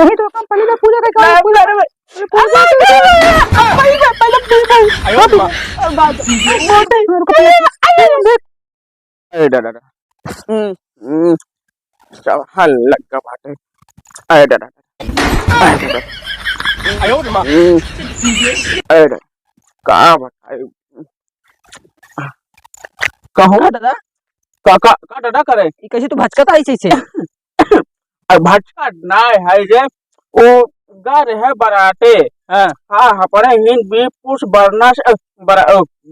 नहीं तो हम पहले पूजा के पूजा लगा बाटे अरे दादा अरे का बताए कहूँ दादा का दादा करे कैसे तू भचकत आई छे भटका नाय है जे ओ घर है बराटे हाँ हपरे हिंद बी पुष बरना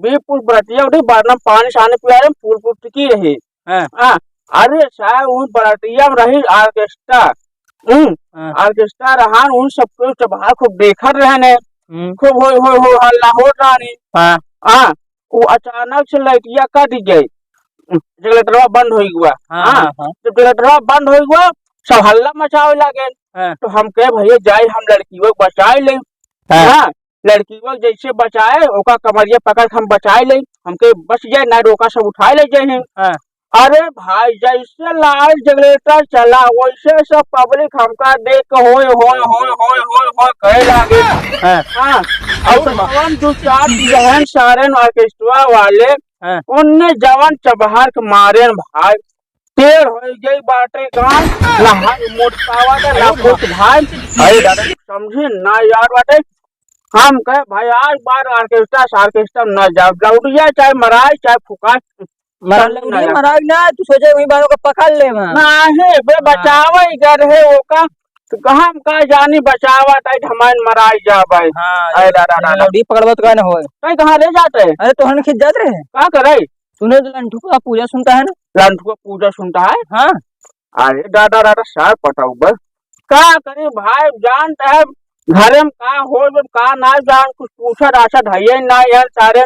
बी पुष बरतिया उठी बरना पानी शाने पिया फूल फूल टिकी रही हाँ अरे शायद उन बराटिया में रही ऑर्केस्ट्रा ऑर्केस्ट्रा रहा उन सबको बाहर खूब देखत रहने खूब हो हल्ला हो रानी हाँ वो अचानक से लाइटिया कट गई जनरेटर बंद हो गया जब जनरेटर बंद हो गया सब हल्ला मचावे लगे तो हम कहे भैया जाए हम लड़की को बचाए ले लड़की को जैसे बचाए ओका कमरिया पकड़ हम बचाए ले हम कहे बच जाए ना रोका सब उठाए ले जाए अरे भाई जैसे लाल जनरेटर चला वैसे सब पब्लिक हमका देख के होए कहे लगे और दो चार जहन सारे ऑर्केस्ट्रा वाले उनने जवान चबहार के मारे भाई पेड़ हो गई बाटे गांव लहा मोटकावा के लाखों भाई अरे दादा समझे ना यार बाटे हम कहे भाई आज बार ऑर्केस्ट्रा न जाओ लौटिया चाहे मराए चाहे फुकाए मराई ना तू सोचे वही बारों को पकड़ ले नहीं बे बचावा इधर है वो का हम का जानी बचावा टाइट हमारे मराई जा भाई अरे दादा लौटी पकड़वा तो कहना हो कहाँ ले जाते हैं अरे तो हम खिंच जाते रहे क्या करे तूने तो लंठू का पूजा सुनता है ना लंठू का पूजा सुनता है हाँ अरे दादा सार पटाऊ बस क्या करे भाई जानते है घर में का हो का ना जान कुछ पूछा राशा ढाइए ना यार सारे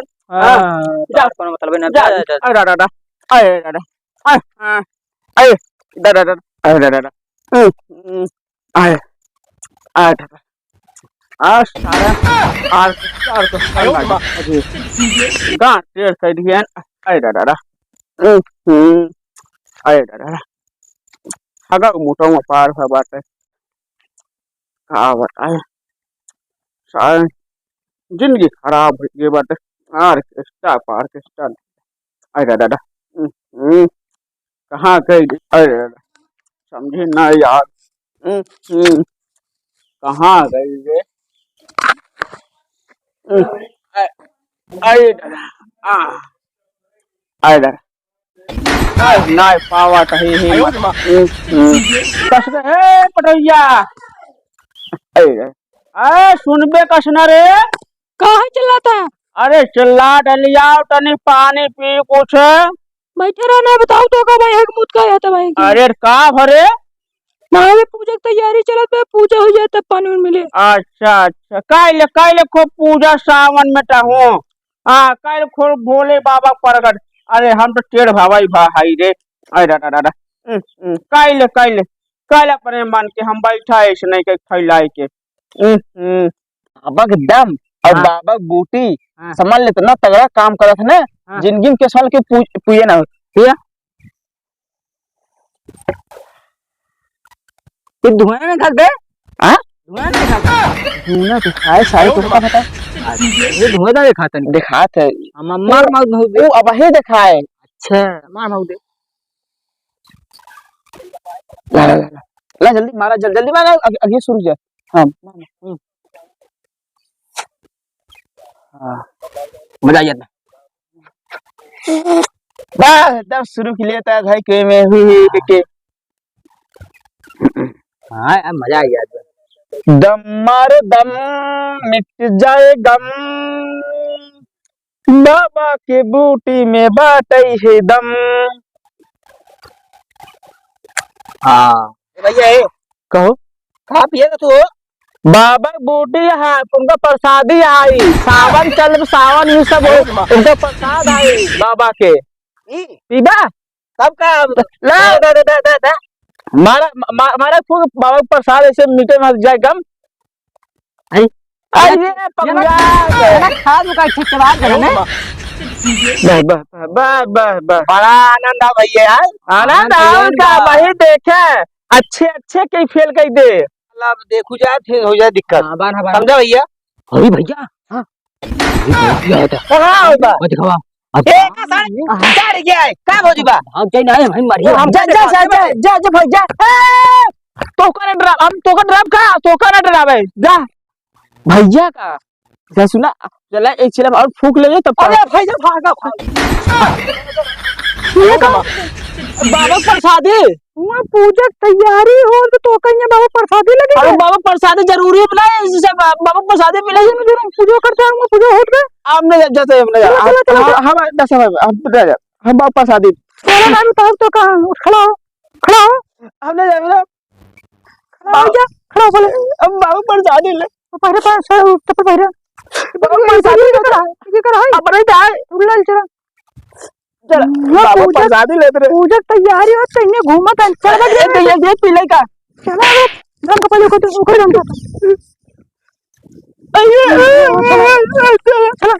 मतलब ना अरे दादा अरे दादा अरे दादा अरे दादा अरे दादा आज सारा आर गांठ टेढ़ कर दिया अरे दादा अरे दादा हगा मोटा में पार है बात है क्या बताए सारा जिंदगी खराब हो गई बात है ऑर्केस्ट्रा अरे दादा कहाँ गई अरे दादा समझे ना यार कहाँ गई रे अरे दादा अरे दादा ना पावा कहीं कस रे पटैया अरे सुनबे कसना रे कहाँ चला था अरे चिल्ला डलिया तनी पानी पी कुछ बैठे रहना बताओ तो का भाई एक मुद का है भाई अरे का भरे मावे पूजा की तैयारी चलत है पूजा हो जाए तब पानी मिले अच्छा काले खूब पूजा सावन में टाहू हाँ काले खूब भोले बाबा प्रगट अरे हम तो टेढ़ भाई भाई रे अरे दादा काले अपने मन के हम बैठा ऐसे नहीं के फैलाए के बाबा के दम और बाबा बूटी समझ ले ना तगड़ा काम करत है ना जिंदगी में केसवाल के पूजे ना हो धुआं में खा दे धुआं तो खाए सारे तो पता है ये धुआं ना दिखाता नहीं दिखात है मार वो अब ही दिखाए अच्छा मार दे ला जल्दी मारा जल्दी मारा अभी शुरू जा हाँ मजा आ जाता बस तब शुरू के लिए था भाई के में हुई के हाँ मजा आ गया दम मारे दम मिट जाए गम बाबा के बूटी में बाटे है दम हाँ भैया कहो खा पिएगा तू बाबा बूटी है उनका प्रसादी आई सावन चल सावन ये सब उनका प्रसाद आई बाबा के पीबा सबका ला मारा बाबा प्रसाद ऐसे मीठे में जाए गम अरे पगला खा दो का चबात है ना बड़ा आनंद आ भैया यार आनंद का वही देखे अच्छे के फेल कर दे मतलब देखू जाए फिर हो जाए दिक्कत। हाँ बार बार समझा भैया? अरे भैया हाँ ये होता कहाँ होगा? वो दिखावा अब ए का सारे क्या रे क्या है? का भौजी बा? भाग जाए ना भाई मरिए जा जा जा जा जा जा भाई जा तो का ड्राइव हम तो का ड्राइव का तो का ड्राइव है जा भैया का जा सुना चला एक चिलम और फूक ले तब अरे भैया भागा बाबा प्रसादी वहाँ पूजा तैयारी हो तो कहीं बाबा प्रसादी लगे अरे बाबा प्रसादी जरूरी है ना इससे बाबा प्रसादी मिलेगी मुझे पूजा करते हैं पूजा होत गए हमने जैसे हमने हम दस हम बाबा प्रसादी चलो ना तो तो कहां खड़ा हो खड़ा हो हमने जमीन खड़ा हो जा खड़ा हो बोले हम बाबा प्रसादी ले पहले पास तो पहले बाबा प्रसादी ये कर है अपने जाए उल्लल चला चल बाबा प्रसादी लेते रहे पूजा तैयारी हो कहीं घूमत है चल ये पीले का चला रंग का पहले को तो ऊपर रंग चला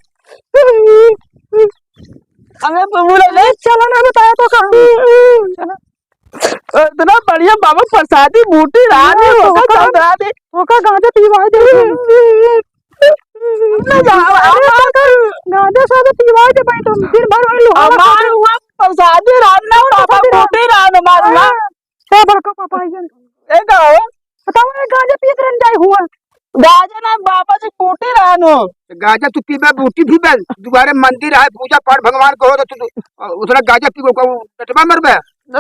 हमें बोला ले चला ना बताया तो कहां इतना बढ़िया बाबा प्रसादी बूटी रानी होगा चल रहा दे होका गांजा पीवाए दे गांजा सादा पीवाए दे भाई तुम दिन भर वही लोहा हमारे हुआ प्रसादी रानी बाबा बूटी रानी मारूंगा क्या बड़का पापा ये एक है बताओ ये गांजा पीत रहन जाए हुआ गाजा ना बाबा जी बूटी रानो गाजा तू पीबे बूटी पीबे दोबारा मंदिर है पूजा पाठ भगवान को हो तो तू उतना गाजा पी को टटवा मरबे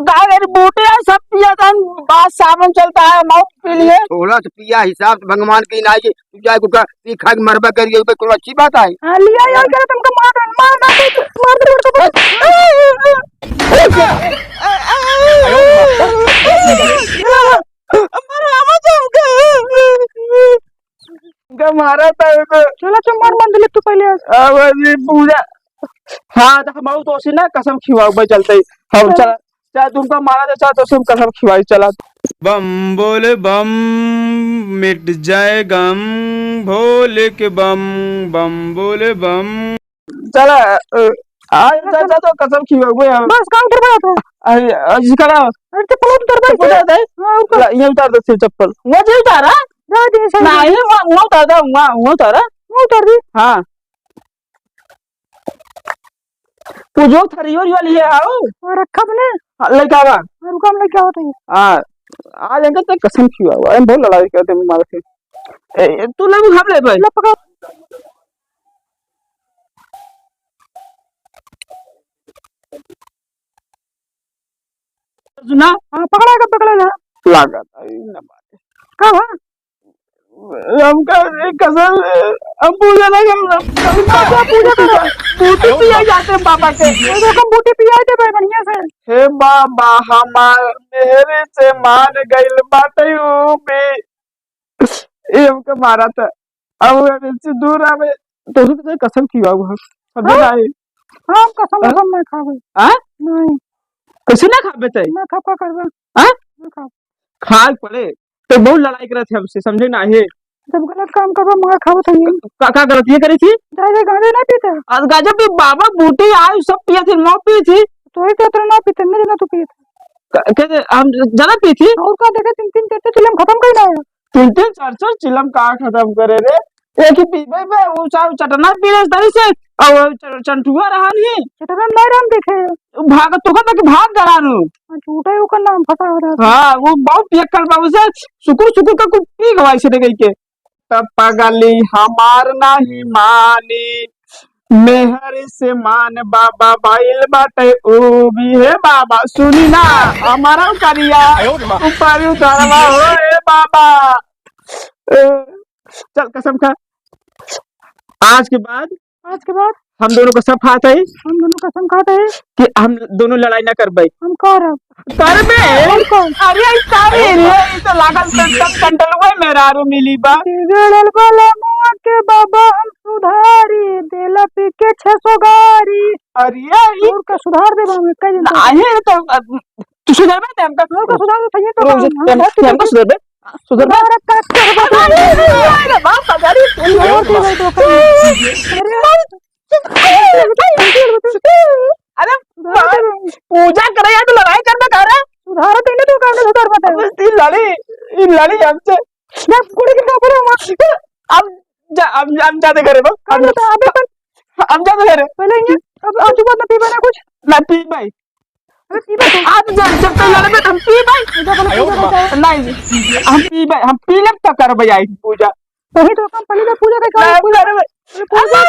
गाय बूटी है सब पिया था बात सावन चलता है मौत पी लिए थोड़ा सा पिया हिसाब से भगवान की ना ये तू जाए को पी खा के मरबे करिए पे कोई अच्छी बात है। हां लिया यार करे तुमको मार मारा था चला चमार मंदिर तू पहले अब पूजा हाँ तो हम तो उसी ना कसम खिवाओ भाई चलते हम चला चाहे तुमको मारा तो चाहे तो तुम कसम खिवाई चला बम बोले बम मिट जाए गम भोले के बम बम बोले बम चला आज चाचा तो कसम खिवाओ हम बस काम कर रहा था इसका ना अरे चप्पल उतार दे उतार दे हां ये उतार दे सिर चप्पल वो जी उतारा जा दे सही नहीं वो उतार दे वो उतारा उतार दी हाँ पूजो थरी वाली है आओ और रखा बने लड़का बा और काम लेके आवत है हाँ आज इनका तो कसम खिवाओ हम बहुत लड़ाई करते हैं मारे से तू ले हम ले भाई ले पकड़ सुना हां पकड़ेगा लागत हां हां हमका कसम हम पूजा नहीं हम पूजा करो बूटी पिया जाते हैं बाबा के तो कम बूटी पिया दे भाई बढ़िया से हे बाबा हमार मेरे से मान गइल बाटे बे ये हमका मारा था अब इससे दूर आवे तो तो कसम खिवाओ हम समझ ना आई हां कसम मैं खावे हां नहीं कैसे ना खाबे ते मैं खापा करबा हां मैं खा खाए पड़े तो बहुत लड़ाई करे थे हमसे समझे ना है जब गलत काम करबा मैं खावत है का गलत ये करी थी जाए गांजा ना पीते आज गाजा पे बाबा बूटी आए सब पिया थे मौ पी थी तो ही तो ना पीते मेरे ना तू पीते कहते हम जना पी थी और का देखे तीन तीन चार चिलम खत्म कर ना तीन तीन चार चार चिलम का खत्म करे रे एक ही पीबे पे वो सब चटना पी रहे तरी से और चंटुआ रहा नहीं चटरन नहीं राम देखे भाग तो का भाग गरानु झूठा ही का नाम फटा हो रहा हाँ वो बहुत पियक्कड़ बाबू से सुकुर सुकुर का कुछ पी गवाई से गई के तब पगली हमार नहीं मानी मेहर से मान बाबा बाइल बाटे ओ भी है बाबा सुनी ना हमारा करिया ऊपर उतारवा हो ए बाबा चल कसम खा आज के बाद हम दोनों को सब खाता है हम दोनों कसम खाते हैं कि हम दोनों लड़ाई ना कर भाई हम कर करबे अरे तारे रे तो लागल कंटल हुए मेरा रो मिली बा बिगड़ल वाला मुआ के बाबा हम सुधारी देला पी के 600 गारी अरे और का सुधार दे हमें कई दिन नहीं तो तू सुधर बे हमका और का सुधार दे तो हमका सुधर बे सुधर बे और का अरे बाप पगारी और दे भाई तो अरे पूजा करे या तो लड़ाई करना कर रहा सुधार देने तो करने सुधार बता ये लड़ी हमसे मैं कुड़ी के ऊपर हूं अब जाते घरे बा अब बता अबे पर अब जाते घरे पहले ये अब आजू बात ना पीबा ना कुछ ना पी भाई अरे पीबा तो आज जब तक लड़े हम पी भाई नहीं हम पी भाई हम पी लेब तो कर भाई आई पूजा वही तो हम पहले तो पूजा का ना पूजा करे भाई पूजा